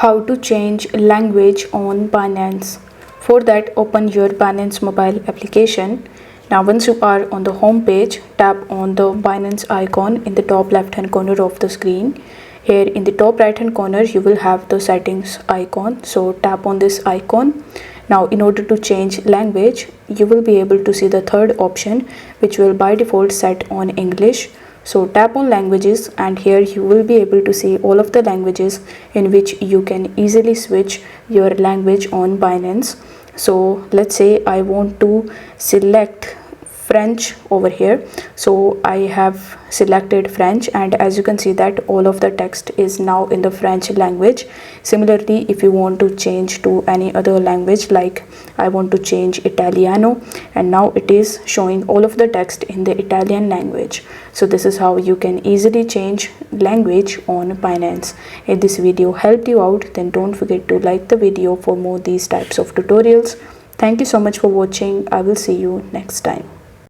How to change language on Binance. For that, open your Binance mobile application. Now once you are on the home page, tap on the Binance icon in the top left hand corner of the screen. Here in the top right hand corner you will have the settings icon, so tap on this icon. Now in order to change language, you will be able to see the third option, which will by default set on English. So tap on languages, and here you will be able to see all of the languages in which you can easily switch your language on Binance. So let's say I want to select French over here, so I have selected French, and as you can see that all of the text is now in the French language. Similarly, if you want to change to any other language, like I want to change Italiano, and now it is showing all of the text in the Italian language. So this is how you can easily change language on Binance. If this video helped you out, then don't forget to like the video for more these types of tutorials. Thank you so much for watching. I will see you next time.